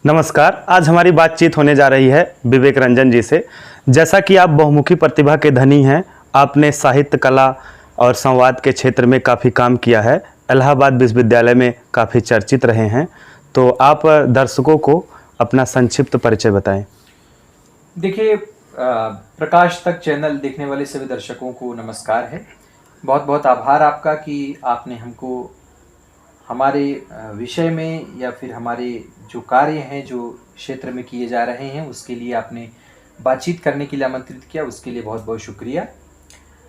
नमस्कार। आज हमारी बातचीत होने जा रही है विवेक रंजन जी से। जैसा कि आप बहुमुखी प्रतिभा के धनी हैं, आपने साहित्य, कला और संवाद के क्षेत्र में काफ़ी काम किया है। इलाहाबाद विश्वविद्यालय में काफ़ी चर्चित रहे हैं। तो आप दर्शकों को अपना संक्षिप्त परिचय बताएं। देखिए, प्रकाश तक चैनल देखने वाले सभी दर्शकों को नमस्कार है। बहुत बहुत आभार आपका कि आपने हमको हमारे विषय में या फिर हमारे जो कार्य हैं, जो क्षेत्र में किए जा रहे हैं, उसके लिए आपने बातचीत करने के लिए आमंत्रित किया। उसके लिए बहुत बहुत शुक्रिया।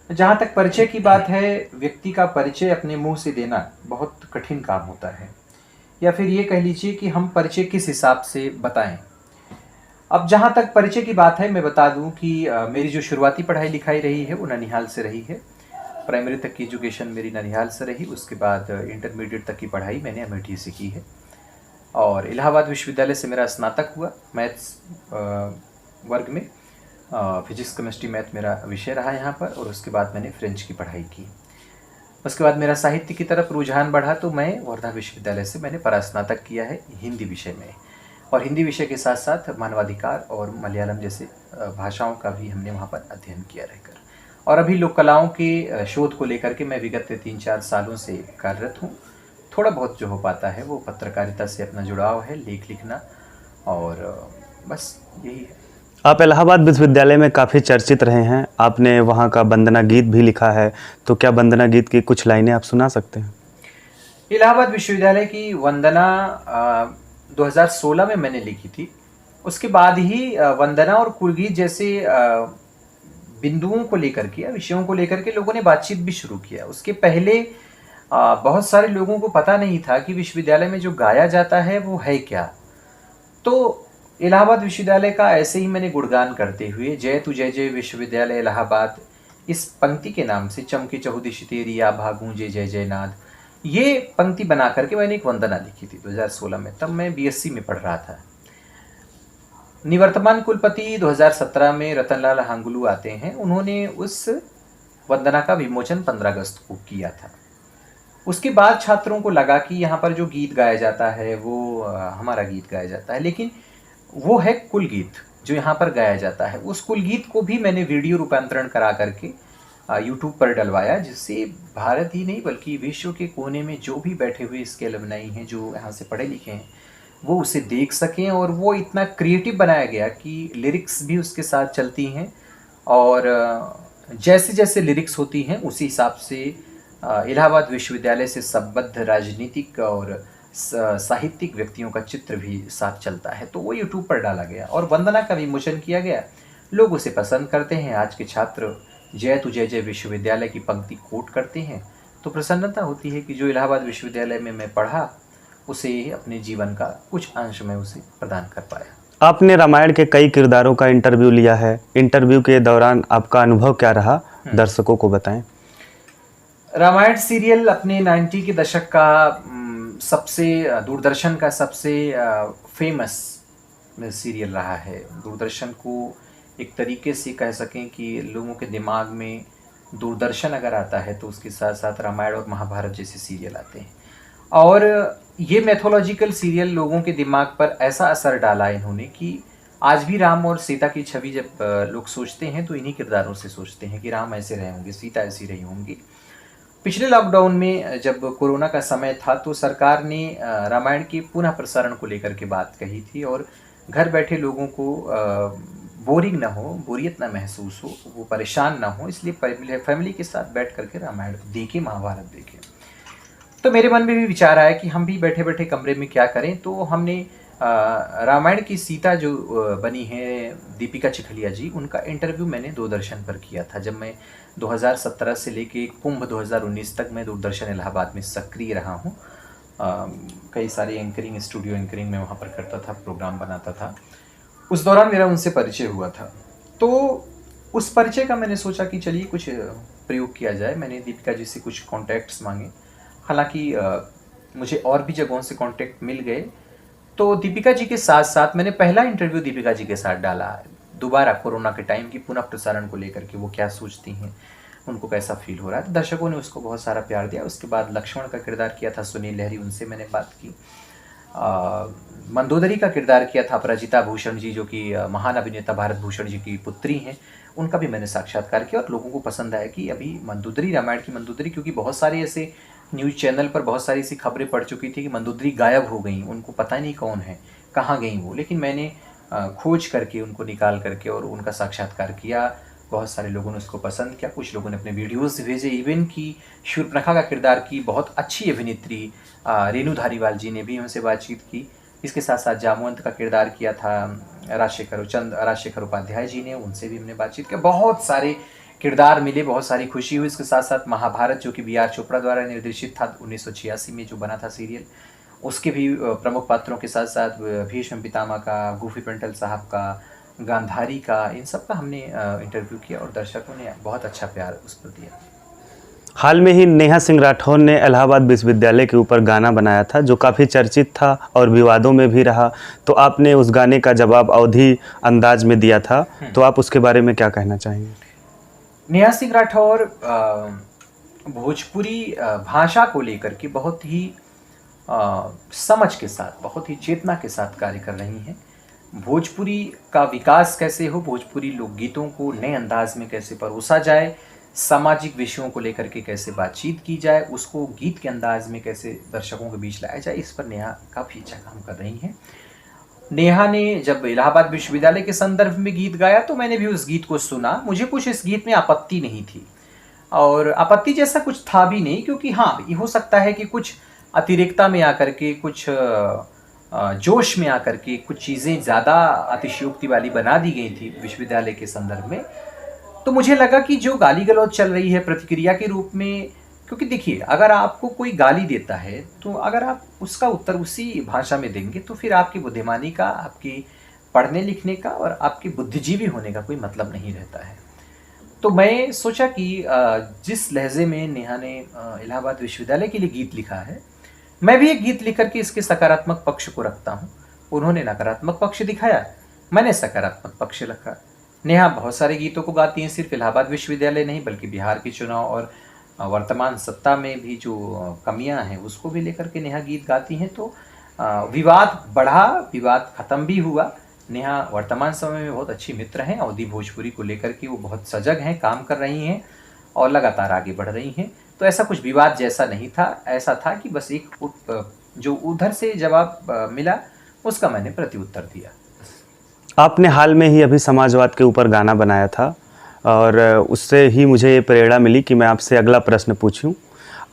जहाँ तक परिचय की बात है, व्यक्ति का परिचय अपने मुंह से देना बहुत कठिन काम होता है, या फिर ये कह लीजिए कि हम परिचय किस हिसाब से बताएं। अब जहाँ तक परिचय की बात है, मैं बता दूं कि मेरी जो शुरुआती पढ़ाई लिखाई रही है वो ननिहाल से रही है। प्राइमरी तक की एजुकेशन मेरी ननिहाल से रही। उसके बाद इंटरमीडिएट तक की पढ़ाई मैंने अमेठी से की है और इलाहाबाद विश्वविद्यालय से मेरा स्नातक हुआ मैथ्स वर्ग में। फिजिक्स, केमिस्ट्री, मैथ मेरा विषय रहा यहाँ पर। और उसके बाद मैंने फ्रेंच की पढ़ाई की। उसके बाद मेरा साहित्य की तरफ रुझान बढ़ा तो मैं वर्धा विश्वविद्यालय से मैंने परास्नातक किया है हिंदी विषय में। और हिंदी विषय के साथ साथ मानवाधिकार और मलयालम जैसे भाषाओं का भी हमने वहाँ पर अध्ययन किया रहकर। और अभी लोक कलाओं के शोध को लेकर के मैं विगत 3-4 सालों से कार्यरत हूँ। थोड़ा बहुत जो हो पाता है वो पत्रकारिता से अपना जुड़ाव है, लेख लिखना, और बस यही है। आप इलाहाबाद विश्वविद्यालय में काफ़ी चर्चित रहे हैं। आपने वहाँ का वंदना गीत भी लिखा है, तो क्या वंदना गीत की कुछ लाइनें आप सुना सकते हैं? इलाहाबाद विश्वविद्यालय की वंदना 2016 में मैंने लिखी थी। उसके बाद ही वंदना और कुलगीत जैसे बिंदुओं को लेकर के, विषयों को लेकर के लोगों ने बातचीत भी शुरू किया। उसके पहले बहुत सारे लोगों को पता नहीं था कि विश्वविद्यालय में जो गाया जाता है वो है क्या। तो इलाहाबाद विश्वविद्यालय का ऐसे ही मैंने गुणगान करते हुए जय तु जय जय विश्वविद्यालय इलाहाबाद, इस पंक्ति के नाम से चमकी चहुदिश तेरी आभा गूंजे जय जय नाद, ये पंक्ति बना करके मैंने एक वंदना लिखी थी 2016 में। तब मैं बीएससी में पढ़ रहा था। निवर्तमान कुलपति 2017 में रतनलाल हांगुलू आते हैं। उन्होंने उस वंदना का विमोचन 15 अगस्त को किया था। उसके बाद छात्रों को लगा कि यहाँ पर जो गीत गाया जाता है वो हमारा गीत गाया जाता है, लेकिन वो है कुल गीत जो यहाँ पर गाया जाता है। उस कुल गीत को भी मैंने वीडियो रूपांतरण करा करके यूट्यूब पर डलवाया, जिससे भारत ही नहीं बल्कि विश्व के कोने में जो भी बैठे हुए इसके अलुमनाई हैं, जो यहाँ से पढ़े लिखे हैं, वो उसे देख सकें। और वो इतना क्रिएटिव बनाया गया कि लिरिक्स भी उसके साथ चलती हैं, और जैसे जैसे लिरिक्स होती हैं उसी हिसाब से इलाहाबाद विश्वविद्यालय से संबद्ध राजनीतिक और साहित्यिक व्यक्तियों का चित्र भी साथ चलता है। तो वो यूट्यूब पर डाला गया और वंदना का विमोचन किया गया। लोग उसे पसंद करते हैं। आज के छात्र जय तु जय जय विश्वविद्यालय की पंक्ति कोट करते हैं, तो प्रसन्नता होती है कि जो इलाहाबाद विश्वविद्यालय में मैं पढ़ा उसे अपने जीवन का कुछ अंश में उसे प्रदान कर पाया। आपने रामायण के कई किरदारों का इंटरव्यू लिया है। इंटरव्यू के दौरान आपका अनुभव क्या रहा, दर्शकों को बताएं। रामायण सीरियल अपने 90 के दशक का सबसे दूरदर्शन का सबसे फेमस सीरियल रहा है। दूरदर्शन को एक तरीके से कह सकें कि लोगों के दिमाग में दूरदर्शन अगर आता है तो उसके साथ साथ रामायण और महाभारत जैसे सीरियल आते हैं। और ये मैथोलॉजिकल सीरियल लोगों के दिमाग पर ऐसा असर डाला इन्होंने कि आज भी राम और सीता की छवि जब लोग सोचते हैं तो इन्हीं किरदारों से सोचते हैं कि राम ऐसे रहे होंगे, सीता ऐसी रही होंगी। पिछले लॉकडाउन में जब कोरोना का समय था तो सरकार ने रामायण के पुनः प्रसारण को लेकर के बात कही थी, और घर बैठे लोगों को बोरिंग ना हो, बोरियत ना महसूस हो, वो परेशान ना हो, इसलिए फैमिली के साथ बैठ करके रामायण देखें, महाभारत देखें। तो मेरे मन में भी विचार आया कि हम भी बैठे बैठे कमरे में क्या करें। तो हमने रामायण की सीता जो बनी है दीपिका चिखलिया जी, उनका इंटरव्यू मैंने दूरदर्शन पर किया था। जब मैं 2017 से लेके कुंभ 2019 तक मैं दूरदर्शन इलाहाबाद में सक्रिय रहा हूँ। कई सारे एंकरिंग, स्टूडियो एंकरिंग में वहाँ पर करता था, प्रोग्राम बनाता था। उस दौरान मेरा उनसे परिचय हुआ था। तो उस परिचय का मैंने सोचा कि चलिए कुछ प्रयोग किया जाए। मैंने दीपिका जी से कुछ कॉन्टैक्ट्स मांगे। हालांकि मुझे और भी जगहों से कॉन्टैक्ट मिल गए। तो दीपिका जी के साथ साथ मैंने पहला इंटरव्यू दीपिका जी के साथ डाला दोबारा कोरोना के टाइम की पुनः प्रसारण को लेकर के, वो क्या सोचती हैं, उनको कैसा फील हो रहा है। तो दर्शकों ने उसको बहुत सारा प्यार दिया। उसके बाद लक्ष्मण का किरदार किया था सुनील लहरी, उनसे मैंने बात की। मंदोदरी का किरदार किया था अपराजिता भूषण जी, जो कि महान अभिनेता भारत भूषण जी की पुत्री हैं। उनका भी मैंने साक्षात्कार किया और लोगों को पसंद आया कि अभी मंदोदरी, रामायण की मंदोदरी, क्योंकि बहुत सारे ऐसे न्यूज़ चैनल पर बहुत सारी ऐसी खबरें पड़ चुकी थी कि मंदोदरी गायब हो गई, उनको पता नहीं कौन है, कहाँ गई वो। लेकिन मैंने खोज करके उनको निकाल करके और उनका साक्षात्कार किया। बहुत सारे लोगों ने उसको पसंद किया, कुछ लोगों ने अपने वीडियोज़ भेजे। इवन कि शूर्पणखा का किरदार की बहुत अच्छी अभिनेत्री रेणु धारीवाल जी ने भी हमसे बातचीत की। इसके साथ साथ जामवंत का किरदार किया था राजशेखर उपाध्याय जी ने, उनसे भी हमने बातचीत किया। बहुत सारे किरदार मिले, बहुत सारी खुशी हुई। इसके साथ साथ महाभारत, जो कि बी.आर. चोपड़ा द्वारा निर्देशित था 1986 में जो बना था सीरियल, उसके भी प्रमुख पात्रों के साथ साथ भीष्म पितामह का, गूफी पेंटल साहब का, गांधारी का, इन सब का हमने इंटरव्यू किया और दर्शकों ने बहुत अच्छा प्यार उस पर दिया। हाल में ही नेहा सिंह राठौर ने इलाहाबाद विश्वविद्यालय के ऊपर गाना बनाया था जो काफ़ी चर्चित था और विवादों में भी रहा, तो आपने उस गाने का जवाब अवधी अंदाज में दिया था, तो आप उसके बारे में क्या कहना चाहेंगे? नेहा सिंह राठौर भोजपुरी भाषा को लेकर के बहुत ही समझ के साथ, बहुत ही चेतना के साथ कार्य कर रही हैं। भोजपुरी का विकास कैसे हो, भोजपुरी लोकगीतों को नए अंदाज में कैसे परोसा जाए, सामाजिक विषयों को लेकर के कैसे बातचीत की जाए, उसको गीत के अंदाज में कैसे दर्शकों के बीच लाया जाए, इस पर नेहा काफ़ी अच्छा काम कर रही हैं। नेहा ने जब इलाहाबाद विश्वविद्यालय के संदर्भ में गीत गाया तो मैंने भी उस गीत को सुना। मुझे कुछ इस गीत में आपत्ति नहीं थी और आपत्ति जैसा कुछ था भी नहीं, क्योंकि हाँ, ये हो सकता है कि कुछ अतिरेकता में आकर के, कुछ जोश में आकर के कुछ चीज़ें ज़्यादा अतिशयोक्ति वाली बना दी गई थी विश्वविद्यालय के संदर्भ में। तो मुझे लगा कि जो गाली गलौज चल रही है प्रतिक्रिया के रूप में, क्योंकि देखिए, अगर आपको कोई गाली देता है तो अगर आप उसका उत्तर उसी भाषा में देंगे तो फिर आपकी बुद्धिमानी का, आपकी पढ़ने लिखने का और आपकी बुद्धिजीवी होने का कोई मतलब नहीं रहता है। तो मैं सोचा कि जिस लहजे में नेहा ने इलाहाबाद विश्वविद्यालय के लिए गीत लिखा है, मैं भी एक गीत लिख करके इसके सकारात्मक पक्ष को रखता हूँ। उन्होंने नकारात्मक पक्ष दिखाया, मैंने सकारात्मक पक्ष रखा। नेहा बहुत सारे गीतों को गाती हैं, सिर्फ इलाहाबाद विश्वविद्यालय नहीं बल्कि बिहार के चुनाव और वर्तमान सत्ता में भी जो कमियां हैं उसको भी लेकर के नेहा गीत गाती हैं। तो विवाद बढ़ा, विवाद खत्म भी हुआ। नेहा वर्तमान समय में बहुत अच्छी मित्र हैं, अवधी भोजपुरी को लेकर के वो बहुत सजग हैं, काम कर रही हैं और लगातार आगे बढ़ रही हैं। तो ऐसा कुछ विवाद जैसा नहीं था, ऐसा था कि बस एक जो उधर से जवाब मिला उसका मैंने प्रत्युत्तर दिया। आपने हाल में ही अभी समाजवाद के ऊपर गाना बनाया था और उससे ही मुझे ये प्रेरणा मिली कि मैं आपसे अगला प्रश्न पूछूं।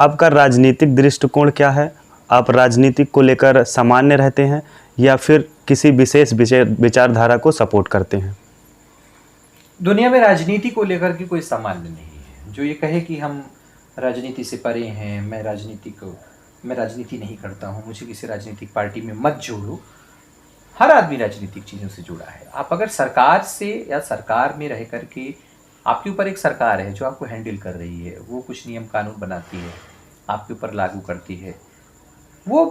आपका राजनीतिक दृष्टिकोण क्या है? आप राजनीतिक को लेकर सामान्य रहते हैं या फिर किसी विशेष विचारधारा को सपोर्ट करते हैं? दुनिया में राजनीति को लेकर के कोई सामान्य नहीं है। जो ये कहे कि हम राजनीति से परे हैं, मैं राजनीति नहीं करता हूँ, मुझे किसी राजनीतिक पार्टी में मत जोड़ो। हर आदमी राजनीतिक चीज़ों से जुड़ा है। आप अगर सरकार से या सरकार में रह कर के, आपके ऊपर एक सरकार है जो आपको हैंडल कर रही है, वो कुछ नियम कानून बनाती है, आपके ऊपर लागू करती है, वो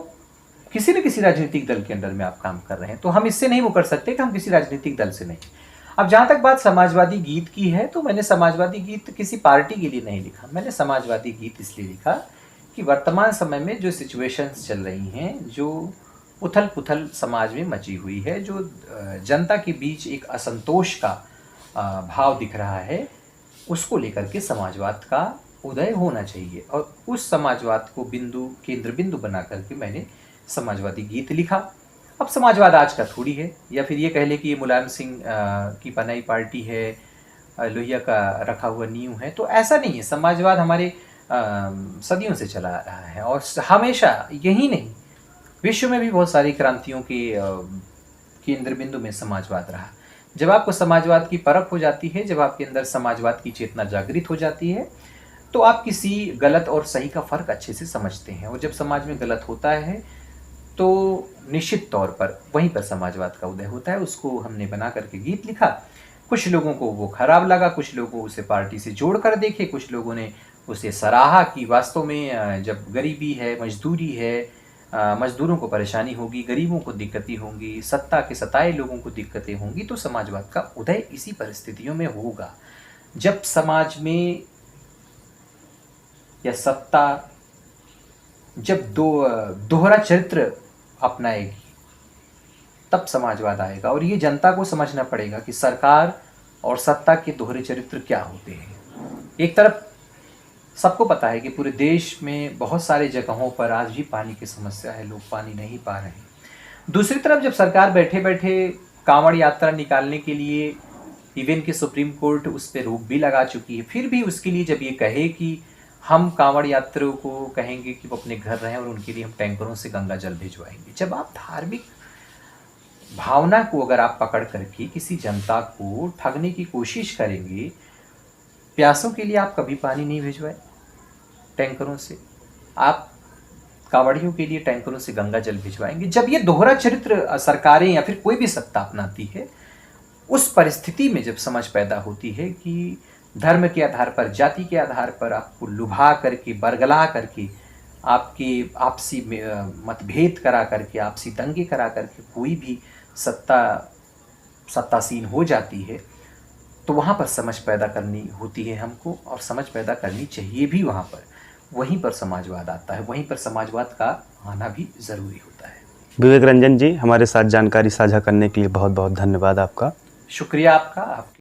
किसी न किसी राजनीतिक दल के अंडर में आप काम कर रहे हैं। तो हम इससे नहीं मुकर सकते कि हम किसी राजनीतिक दल से नहीं। अब जहाँ तक बात समाजवादी गीत की है, तो मैंने समाजवादी गीत किसी पार्टी के लिए नहीं लिखा। मैंने समाजवादी गीत इसलिए लिखा कि वर्तमान समय में जो सिचुएशंस चल रही हैं, जो उथल पुथल समाज में मची हुई है, जो जनता के बीच एक असंतोष का भाव दिख रहा है, उसको लेकर के समाजवाद का उदय होना चाहिए और उस समाजवाद को केंद्र बिंदु बना करके मैंने समाजवादी गीत लिखा। अब समाजवाद आज का थोड़ी है, या फिर ये कह ले कि ये मुलायम सिंह की बनाई पार्टी है, लोहिया का रखा हुआ नींव है, तो ऐसा नहीं है। समाजवाद हमारे सदियों से चला आ रहा है और हमेशा, यही नहीं, विश्व में भी बहुत सारी क्रांतियों के केंद्र बिंदु में समाजवाद रहा। जब आपको समाजवाद की परख हो जाती है, जब आपके अंदर समाजवाद की चेतना जागृत हो जाती है, तो आप किसी गलत और सही का फ़र्क अच्छे से समझते हैं। और जब समाज में गलत होता है तो निश्चित तौर पर वहीं पर समाजवाद का उदय होता है। उसको हमने बना करके गीत लिखा। कुछ लोगों को वो खराब लगा, कुछ लोगों उसे पार्टी से जोड़ कर देखे, कुछ लोगों ने उसे सराहा कि वास्तव में जब गरीबी है, मजदूरी है, मजदूरों को परेशानी होगी, गरीबों को दिक्कतें होंगी, सत्ता के सताए लोगों को दिक्कतें होंगी, तो समाजवाद का उदय इसी परिस्थितियों में होगा। जब समाज में या सत्ता, जब दोहरा चरित्र अपनाएगी तब समाजवाद आएगा। और ये जनता को समझना पड़ेगा कि सरकार और सत्ता के दोहरे चरित्र क्या होते हैं। एक तरफ सबको पता है कि पूरे देश में बहुत सारे जगहों पर आज भी पानी की समस्या है, लोग पानी नहीं पा रहे हैं। दूसरी तरफ जब सरकार बैठे बैठे कांवड़ यात्रा निकालने के लिए इवन कि सुप्रीम कोर्ट उस पर रोक भी लगा चुकी है, फिर भी उसके लिए जब ये कहे कि हम कांवड़ यात्रियों को कहेंगे कि वो अपने घर रहें और उनके लिए हम टैंकरों से गंगा जल भिजवाएंगे, जब आप धार्मिक भावना को अगर आप पकड़ करके किसी जनता को ठगने की कोशिश करेंगे, प्यासों के लिए आप कभी पानी नहीं भिजवाए टैंकरों से, आप कांवड़ियों के लिए टैंकरों से गंगा जल भिजवाएंगे। जब ये दोहरा चरित्र सरकारें या फिर कोई भी सत्ता अपनाती है, उस परिस्थिति में जब समझ पैदा होती है कि धर्म के आधार पर, जाति के आधार पर आपको लुभा करके, बरगला करके, आपके आपसी मतभेद करा करके, आपसी दंगे करा करके कोई भी सत्तासीन हो जाती है, तो वहाँ पर समझ पैदा करनी होती है हमको, और समझ पैदा करनी चाहिए भी वहाँ पर। वहीं पर समाजवाद आता है, वहीं पर समाजवाद का आना भी ज़रूरी होता है। विवेक रंजन जी, हमारे साथ जानकारी साझा करने के लिए बहुत बहुत धन्यवाद आपका। शुक्रिया आपका।